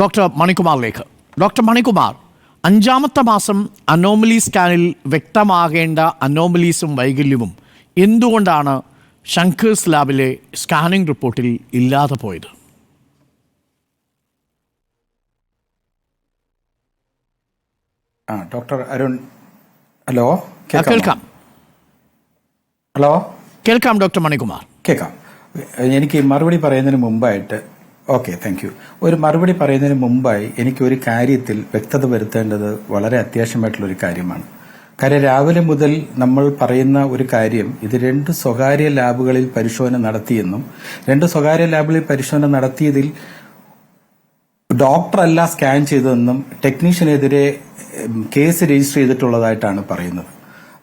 Doctor മണികുമാറിലേക്ക്. Doctor Manikumar, 5ാമത്തെ മാസം anomaly സ്കാനിൽ വ്യക്തമാകേണ്ട അനോമലീസും വൈകല്യവും എന്തുകൊണ്ടാണ് Shankar's ലാബിലെ scanning റിപ്പോർട്ടിൽ ഇല്ലാതെ പോയത്? Doctor Arun, hello. കേൾക്കാം. ഹലോ, കേൾക്കാം ഡോക്ടർ മണികുമാർ. കേൾക്കാം. എനിക്ക് മറുപടി പറയുന്നതിന് മുമ്പായിട്ട് താങ്ക് യു. ഒരു മറുപടി പറയുന്നതിന് മുമ്പായി എനിക്ക് ഒരു കാര്യത്തിൽ വ്യക്തത വരുത്തേണ്ടത് വളരെ അത്യാവശ്യമായിട്ടുള്ളൊരു കാര്യമാണ്. കാര്യം രാവിലെ മുതൽ നമ്മൾ പറയുന്ന ഒരു കാര്യം, ഇത് 2 സ്വകാര്യ ലാബുകളിൽ പരിശോധന നടത്തിയെന്നും 2 സ്വകാര്യ ലാബുകളിൽ പരിശോധന നടത്തിയതിൽ ഡോക്ടറല്ല സ്കാൻ ചെയ്തതെന്നും ടെക്നീഷ്യനെതിരെ കേസ് രജിസ്റ്റർ ചെയ്തിട്ടുള്ളതായിട്ടാണ് പറയുന്നത്.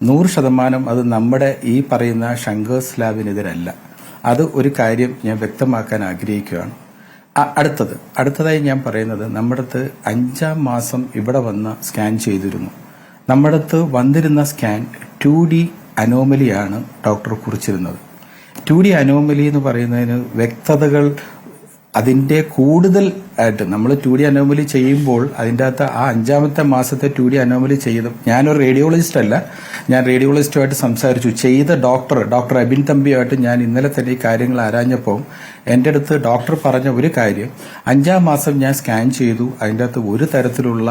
100% അത് നമ്മുടെ ഈ പറയുന്ന ശങ്കേഴ്സ് ലാബിനെതിരല്ല. അത് ഒരു കാര്യം ഞാൻ വ്യക്തമാക്കാൻ ആഗ്രഹിക്കുകയാണ്. അടുത്തതായി ഞാൻ പറയുന്നത്, നമ്മുടെ അടുത്ത് 5ാം മാസം ഇവിടെ വന്ന് സ്കാൻ ചെയ്തിരുന്നു. നമ്മുടെ അടുത്ത് വന്നിരുന്ന സ്കാൻ 2D അനോമലിയാണ് ഡോക്ടർ കുറിച്ചിരുന്നത്. 2D അനോമലി എന്ന് പറയുന്നതിന് വ്യക്തതകൾ അതിന്റെ കൂടുതൽ ആയിട്ട് നമ്മൾ 2D അനോമലി ചെയ്യുമ്പോൾ അതിൻ്റെ അകത്ത് ആ 5ാമത്തെ മാസത്തെ 2D അനോമലി ചെയ്ത്, ഞാനൊരു റേഡിയോളജിസ്റ്റ് അല്ല, ഞാൻ റേഡിയോളജിസ്റ്റുമായിട്ട് സംസാരിച്ചു. ചെയ്ത ഡോക്ടർ അബിൻ തമ്പിയുമായിട്ട് ഞാൻ ഇന്നലെ തന്നെ ഈ കാര്യങ്ങൾ ആരാഞ്ഞപ്പോൾ എൻ്റെ അടുത്ത് ഡോക്ടർ പറഞ്ഞ ഒരു കാര്യം, 5ാം മാസം ഞാൻ സ്കാൻ ചെയ്തു, അതിൻ്റെ അകത്ത് ഒരു തരത്തിലുള്ള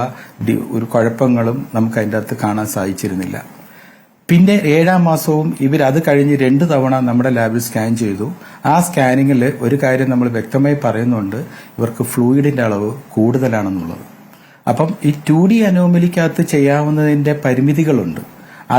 ഒരു കുഴപ്പങ്ങളും നമുക്ക് അതിൻ്റെ അകത്ത് കാണാൻ സാധിച്ചിരുന്നില്ല. പിന്നെ 7ാം മാസവും അത് കഴിഞ്ഞ് 2 തവണ നമ്മുടെ ലാബിൽ സ്കാൻ ചെയ്തു. ആ സ്കാനിങ്ങിൽ ഒരു കാര്യം നമ്മൾ വ്യക്തമായി പറയുന്നുണ്ട്, ഇവർക്ക് ഫ്ലൂയിഡിന്റെ അളവ് കൂടുതലാണെന്നുള്ളത്. അപ്പം ഈ 2D അനോമലിക്കകത്ത് ചെയ്യാവുന്നതിന്റെ പരിമിതികളുണ്ട്.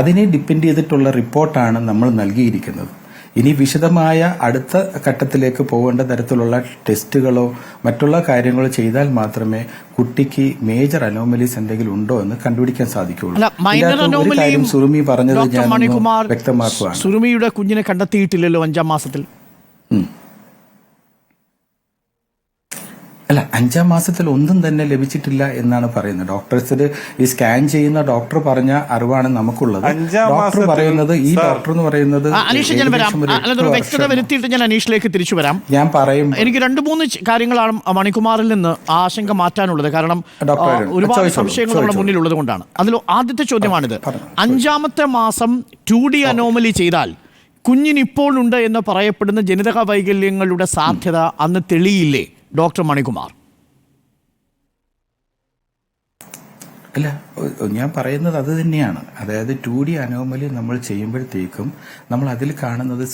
അതിനെ ഡിപ്പെൻഡ് ചെയ്തിട്ടുള്ള റിപ്പോർട്ടാണ് നമ്മൾ നൽകിയിരിക്കുന്നത്. ഇനി വിശദമായ അടുത്ത ഘട്ടത്തിലേക്ക് പോകേണ്ട തരത്തിലുള്ള ടെസ്റ്റുകളോ മറ്റുള്ള കാര്യങ്ങളോ ചെയ്താൽ മാത്രമേ കുട്ടിക്ക് മേജർ അനോമലീസ് എന്തെങ്കിലും ഉണ്ടോ എന്ന് കണ്ടുപിടിക്കാൻ സാധിക്കുള്ളൂ. ഒരു കാര്യം സുറുമി പറഞ്ഞത് ഞാൻ വ്യക്തമാക്കുകയാണ്. സുറുമിയുടെ കുഞ്ഞിനെ കണ്ടെത്തിയിട്ടില്ലല്ലോ 5ാം മാസത്തിൽ. അല്ല, 5ാം മാസത്തിൽ ഒന്നും തന്നെ ലഭിച്ചിട്ടില്ല എന്നാണ് പറയുന്നത്. ഡോക്ടേഴ്സിന് ഈ സ്കാൻ ചെയ്യുന്ന ഡോക്ടർ പറഞ്ഞ അറിവാണ് നമുക്കുള്ളത്. ഡോക്ടർ പറയുന്നത്, ഈ ഡോക്ടർ എന്ന് പറയുന്നത്, വ്യക്തത വരുത്തിയിട്ട് ഞാൻ അനീഷിലേക്ക് തിരിച്ചു വരാം. ഞാൻ പറയും, എനിക്ക് 2-3 കാര്യങ്ങളാണ് മണികുമാറിൽ നിന്ന് ആശങ്ക മാറ്റാനുള്ളത്. കാരണം ഒരുപാട് സംശയങ്ങൾ നമ്മുടെ മുന്നിലുള്ളത് കൊണ്ടാണ്. അതിൽ ആദ്യത്തെ ചോദ്യമാണിത്. 5ാമത്തെ മാസം 2D അനോമലി ചെയ്താൽ കുഞ്ഞിനിപ്പോഴുണ്ട് എന്ന് പറയപ്പെടുന്ന ജനിതക വൈകല്യങ്ങളുടെ സാധ്യത അന്ന് തെളിയില്ലേ ഡോക്ടർ മണികുമാർ? അല്ല, ഞാൻ പറയുന്നത് അത് തന്നെയാണ്. അതായത് 2D അനോമലി നമ്മൾ ചെയ്യുമ്പോഴത്തേക്കും നമ്മൾ അതിൽ കാണുന്നത്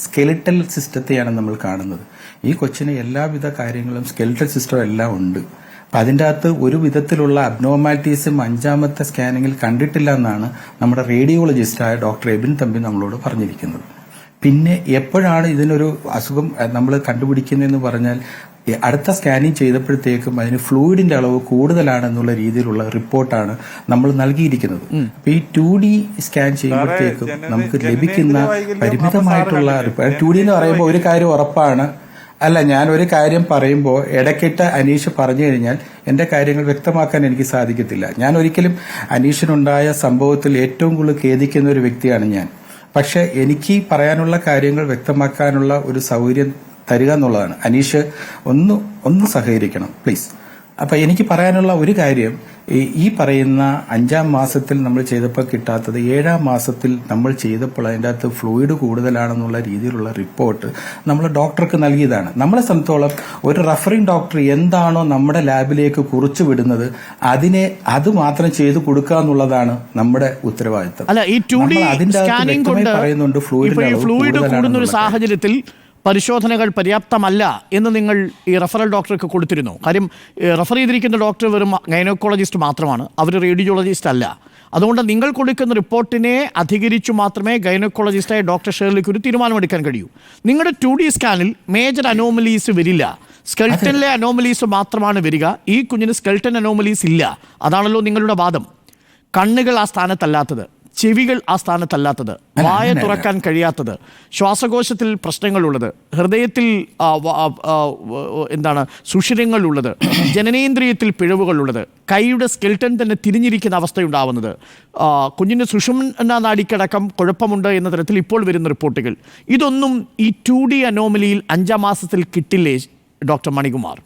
സ്കെലിറ്റൽ സിസ്റ്റത്തെയാണ് നമ്മൾ കാണുന്നത്. ഈ കൊച്ചിന് എല്ലാവിധ കാര്യങ്ങളും സ്കെലിറ്റൽ സിസ്റ്റം എല്ലാം ഉണ്ട്. അപ്പൊ അതിൻ്റെ അകത്ത് ഒരു വിധത്തിലുള്ള അബ്നോർമാലിറ്റീസും 5ാമത്തെ സ്കാനിങ്ങിൽ കണ്ടിട്ടില്ല എന്നാണ് നമ്മുടെ റേഡിയോളജിസ്റ്റായ ഡോക്ടർ എബിൻ തമ്പി നമ്മളോട് പറഞ്ഞിരിക്കുന്നത്. പിന്നെ എപ്പോഴാണ് ഇതിനൊരു അസുഖം നമ്മൾ കണ്ടുപിടിക്കുന്നതെന്ന് പറഞ്ഞാൽ, അടുത്ത സ്കാനിങ് ചെയ്തപ്പോഴത്തേക്കും അതിന് ഫ്ലൂയിഡിന്റെ അളവ് കൂടുതലാണെന്നുള്ള രീതിയിലുള്ള റിപ്പോർട്ടാണ് നമ്മൾ നൽകിയിരിക്കുന്നത്. അപ്പൊ ഈ 2D സ്കാൻ ചെയ്യുമ്പോഴത്തേക്കും നമുക്ക് ലഭിക്കുന്ന പരിമിതമായിട്ടുള്ള 2D എന്ന് പറയുമ്പോൾ ഒരു കാര്യം ഉറപ്പാണ്. അല്ല, ഞാൻ ഒരു കാര്യം പറയുമ്പോൾ ഇടയ്ക്കിട്ട് അനീഷ് പറഞ്ഞു കഴിഞ്ഞാൽ എന്റെ കാര്യങ്ങൾ വ്യക്തമാക്കാൻ എനിക്ക് സാധിക്കത്തില്ല. ഞാൻ ഒരിക്കലും അനീഷിനുണ്ടായ സംഭവത്തിൽ ഏറ്റവും കൂടുതൽ ഖേദിക്കുന്ന ഒരു വ്യക്തിയാണ് ഞാൻ. പക്ഷെ എനിക്ക് പറയാനുള്ള കാര്യങ്ങൾ വ്യക്തമാക്കാനുള്ള ഒരു സൗകര്യം തരിക എന്നുള്ളതാണ്. അനീഷ് ഒന്ന് സഹകരിക്കണം പ്ലീസ്. അപ്പൊ എനിക്ക് പറയാനുള്ള ഒരു കാര്യം, ഈ പറയുന്ന 5ാം മാസത്തിൽ നമ്മൾ ചെയ്തപ്പോൾ കിട്ടാത്തത് 7ാം മാസത്തിൽ നമ്മൾ ചെയ്തപ്പോൾ അതിൻ്റെ അകത്ത് ഫ്ലൂയിഡ് കൂടുതലാണെന്നുള്ള രീതിയിലുള്ള റിപ്പോർട്ട് നമ്മൾ ഡോക്ടർക്ക് നൽകിയതാണ്. നമ്മളെ സംബന്ധിച്ചോളം ഒരു റഫറിംഗ് ഡോക്ടർ എന്താണോ നമ്മുടെ ലാബിലേക്ക് കുറിച്ചു വിടുന്നത് അത് മാത്രം ചെയ്തു കൊടുക്കുക എന്നുള്ളതാണ് നമ്മുടെ ഉത്തരവാദിത്തം. അതിന്റെ പറയുന്നുണ്ട് ഫ്ലൂയിഡ് കൂടുന്ന ഒരു സാഹചര്യത്തിൽ പരിശോധനകൾ പര്യാപ്തമല്ല എന്ന് നിങ്ങൾ ഈ റഫറൽ ഡോക്ടർക്ക് കൊടുത്തിരുന്നു. കാര്യം റഫർ ചെയ്തിരിക്കുന്ന ഡോക്ടർ വെറും ഗൈനക്കോളജിസ്റ്റ് മാത്രമാണ്, അവർ റേഡിയോളജിസ്റ്റ് അല്ല. അതുകൊണ്ട് നിങ്ങൾ കൊടുക്കുന്ന റിപ്പോർട്ടിനെ അധികരിച്ചു മാത്രമേ ഗൈനക്കോളജിസ്റ്റായ ഡോക്ടർ ഷേർലിക്ക് ഒരു തീരുമാനമെടുക്കാൻ കഴിയൂ. നിങ്ങളുടെ 2D സ്കാനിൽ മേജർ അനോമലീസ് വരില്ല, സ്കെൽട്ടനിലെ അനോമലീസ് മാത്രമാണ് വരിക. ഈ കുഞ്ഞിന് സ്കെൽട്ടൻ അനോമലീസ് ഇല്ല. അതാണല്ലോ നിങ്ങളുടെ വാദം. കണ്ണുകൾ ആ സ്ഥാനത്തല്ലാത്തത്, ചെവികൾ ആ സ്ഥാനത്തല്ലാത്തത്, വായ തുറക്കാൻ കഴിയാത്തത്, ശ്വാസകോശത്തിൽ പ്രശ്നങ്ങളുള്ളത്, ഹൃദയത്തിൽ സുഷിരങ്ങളുള്ളത്, ജനനേന്ദ്രിയത്തിൽ പിഴവുകളുള്ളത്, കൈയുടെ സ്കെൽട്ടൻ തന്നെ തിരിഞ്ഞിരിക്കുന്ന അവസ്ഥയുണ്ടാവുന്നത്, കുഞ്ഞിന് സുഷുമ്ന നാഡിക്കടക്കം കുഴപ്പമുണ്ട് എന്ന തരത്തിൽ ഇപ്പോൾ വരുന്ന റിപ്പോർട്ടുകൾ, ഇതൊന്നും ഈ 2D അനോമലിയിൽ 5ാം മാസത്തിൽ കിട്ടില്ലേ ഡോക്ടർ മണികുമാർ?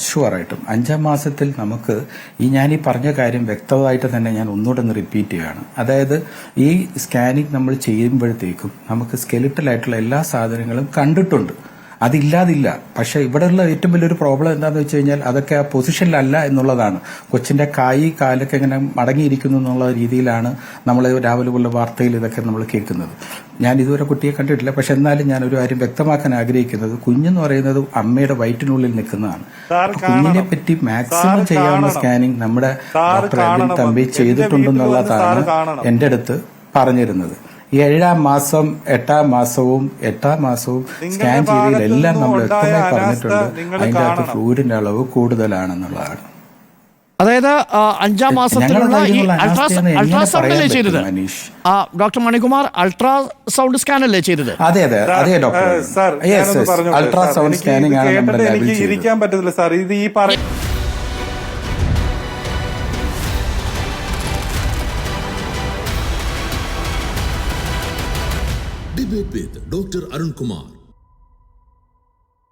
ഷുവറായിട്ടും 5-ാം മാസത്തിൽ നമുക്ക് ഞാൻ ഈ പറഞ്ഞ കാര്യം വ്യക്തമായിട്ട് തന്നെ ഞാൻ ഒന്നുകൂടെ ഒന്ന് റിപ്പീറ്റ് ചെയ്യുകയാണ്. അതായത് ഈ സ്കാനിങ് നമ്മൾ ചെയ്യുമ്പോഴത്തേക്കും നമുക്ക് സ്കെലിറ്റൽ ആയിട്ടുള്ള എല്ലാ സാധനങ്ങളും കണ്ടിട്ടുണ്ട്, അതില്ലാതില്ല. പക്ഷെ ഇവിടെയുള്ള ഏറ്റവും വലിയൊരു പ്രോബ്ലം എന്താണെന്ന് വെച്ച് കഴിഞ്ഞാൽ അതൊക്കെ ആ പൊസിഷനിലല്ല എന്നുള്ളതാണ്. കൊച്ചിന്റെ കാലൊക്കെ ഇങ്ങനെ മടങ്ങിയിരിക്കുന്നു എന്നുള്ള രീതിയിലാണ് നമ്മൾ രാവിലെ ഉള്ള വാർത്തയിൽ ഇതൊക്കെ നമ്മൾ കേൾക്കുന്നത്. ഞാൻ ഇതുവരെ കുട്ടിയെ കണ്ടിട്ടില്ല, പക്ഷെ എന്നാലും ഞാൻ ഒരു കാര്യം വ്യക്തമാക്കാൻ ആഗ്രഹിക്കുന്നത്, കുഞ്ഞെന്ന് പറയുന്നത് അമ്മയുടെ വയറ്റിനുള്ളിൽ നിൽക്കുന്നതാണ്. കുഞ്ഞിനെ പറ്റി മാക്സിമം ചെയ്യാവുന്ന സ്കാനിങ് നമ്മുടെ ഡോക്ടർ എബിൻ തമ്പി ചെയ്തിട്ടുണ്ടെന്നുള്ളതാണ് എന്റെ അടുത്ത് പറഞ്ഞിരുന്നത്. ഈ 7-ാം മാസം 8-ാം മാസവും സ്കാൻ ചെയ്തതിലെല്ലാം നമ്മൾ വ്യക്തമായി പറഞ്ഞിട്ടുണ്ട് അതിന്റെ അകത്ത് ഫ്ലൂയിഡിന്റെ അളവ് കൂടുതലാണെന്നുള്ളതാണ്. അതായത് 5-ാം മാസത്തിലുള്ള ഈ അൾട്രാസൗണ്ട് അല്ലേ ചെയ്തത് ഡോക്ടർ മണികുമാർ? അൾട്രാസൗണ്ട് സ്കാൻ അല്ലേ ചെയ്തത്? അതെ ഡോക്ടർ, അൾട്രാസൗണ്ട് സ്കാനിങ് ആണ് നമ്മുടെ ലാബിൽ ചെയ്തത്. ഇരിക്കാൻ പറ്റത്തില്ല സാർ, ഇത് ഈ Debate with Dr. Arun Kumar.